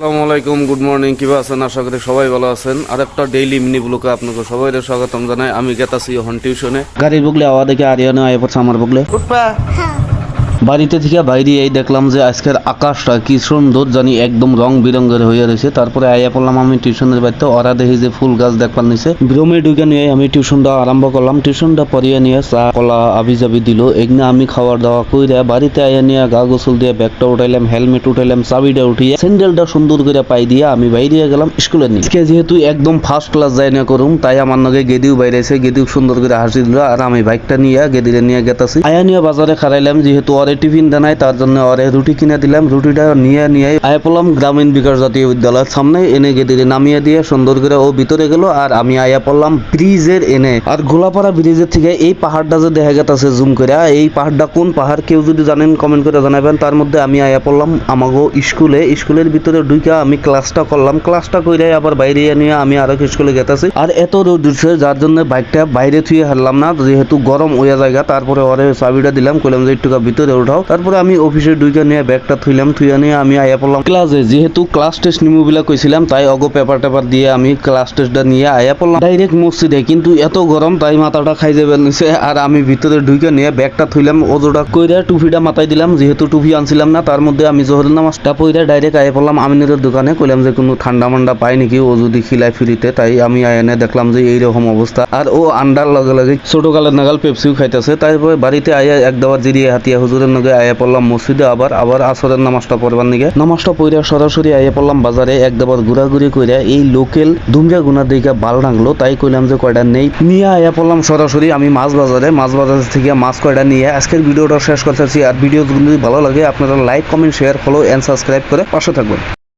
আসসালামু আলাইকুম, good morning. কিভাবে আছেন? আশা করি সবাই ভালো আছেন। আর একটা ডেইলি মিনি ব্লগে আপনাকে সবাই স্বাগতম জানাই। আমি গেতাছি এখন টিউশনে। গাড়ির বগলে আওয়া দেখে আরিয়ানা আয় পড়ছে আমার বগলে। বাড়িতে থেকে বাইরে এই দেখলাম যে আজকের আকাশটা কি সুন্দর জানি, একদম রং বিরঙ্গের হয়ে রয়েছে। তারপরে আইয়া পড়লাম আমি টিউশনের বাড়িতে। ওরা দেখি যে ফুল গাছ দেখবার নিছে, বিরমে ঢুকে নিয়ে আমি টিউশনটা আরম্ভ করলাম। টিউশনটা পড়িয়ে নিয়ে চা কলা আবি জাবি দিল, এগনা আমি খাওয়ার দাওয়া কইরা বাড়িতে আইয়া নিয়ে গা গোসল দিয়ে ব্যাগটা উঠাইলাম, হেলমেট উঠাইলাম, চাবিটা উঠিয়ে স্যান্ডেলটা সুন্দর করে পাই দিয়ে আমি বাইরে গেলাম স্কুলের নিয়ে। আজকে যেহেতু একদম ফার্স্ট ক্লাস যাই না করুম, তাই আমার নগে গেদিও বাইরেছে। গেদিও সুন্দর করে হাসি দিল আর আমি বাইকটা নিয়ে গেদিরে নিয়ে গেতাছি। আয়া নিয়ে বাজারে খারাইলাম, যেহেতু ওরে টিফিন দেনাই তার জন্য ওরে রুটি কিনে দিলাম। রুটিটা নিয়ে আয়া পড়লাম গ্রামীণ বিকাশ জাতীয় বিদ্যালয়ের সামনে। এনে গেদিরে নামিয়ে দিয়ে সুন্দর করে ও ভিতরে গেল আর আমি আয়া পড়লাম ব্রিজের এনে। আর গোলাপাড়া ব্রিজের থেকে এই পাহাড়টা যে দেখা গেছে জুম করে, এই পাহাড়টা কোন পাহাড় কেউ যদি জানেন কমেন্ট করে জানাবেন। তার মধ্যে আমি আয়া পড়লাম আমাগো স্কুলের ভিতরে ঢুইকা আমি ক্লাসটা করলাম। ক্লাসটা কইরা আবার বাইরে নিয়ে আমি আরো স্কুলে গেতাছি। আর এত রোদ উঠছে যার জন্য বাইকটা বাইরে থুয়ে হারলাম না, যেহেতু গরম ওয়া জায়গা। তারপরে ওরে চাবিটা দিলাম, কইলাম যে একটু ভিতরে উঠাও। তারপরে আমি অফিসে ঢুইকা নিয়ে ব্যাগটা থুইলাম, থুইয়া নিয়ে আমি আয়া পড়লাম ক্লাসে। যেহেতু ক্লাস টেস্ট নিমু বলে কইছিলাম, তাই অগো পেপার টেপার দিয়ে আমি ক্লাস টেস্টটা নিয়ে আয়া পড়লাম ডাইরেক্ট মসজিদে। কিন্তু এত গরম তাই মাথাটা খাই যাবে নিছে। আর আমি ভিতরে ঢুইকা নিয়ে ব্যাগটা থুইলাম, ওজোটা কইরা টুপিটা মাথায় দিলাম, যেহেতু টুপি আনছিলাম না। তার মধ্যে আমি জোহরের নামাজটা পইরা ডাইরেক্ট আয়া পড়লাম আমিনের দোকানে। কইলাম যে কোনো ঠান্ডা মান্ডা পাই নাকি, ও যদি খিলাই ফ্রিতে। তাই আমি আয়নে দেখলাম যে এইরকম অবস্থা। আর ও আন্ডার লগে লগে ছোট কালের নাগাল পেপসিও খাইতেছে। তারপরে বাড়িতে আয়া এক দাবার জিরিয়ে হাতিয়া হুজুরের নগে আয়া পড়লাম মসজিদে। আবার আসরের নামাজটা পড়বার নিগে নামাজটা পইরা সরাসরি আয়া পড়লাম বাজারে। এক দাবার ঘোরাঘুরি কইরা এই লোকেল দুমরা গুনা দিকে বাল ডাঙলো, তাই কইলাম যে কয়টা নেই নিয়ে আয়া পড়লাম সরাসরি আমি মাছ বাজার থেকে মাছ কয়টা নিয়ে আজকের ভিডিওটা শেষ করতেছি। আর ভিডিও যদি ভালো লাগে আপনারা like comment share follow and subscribe করে পাশে থাকবেন।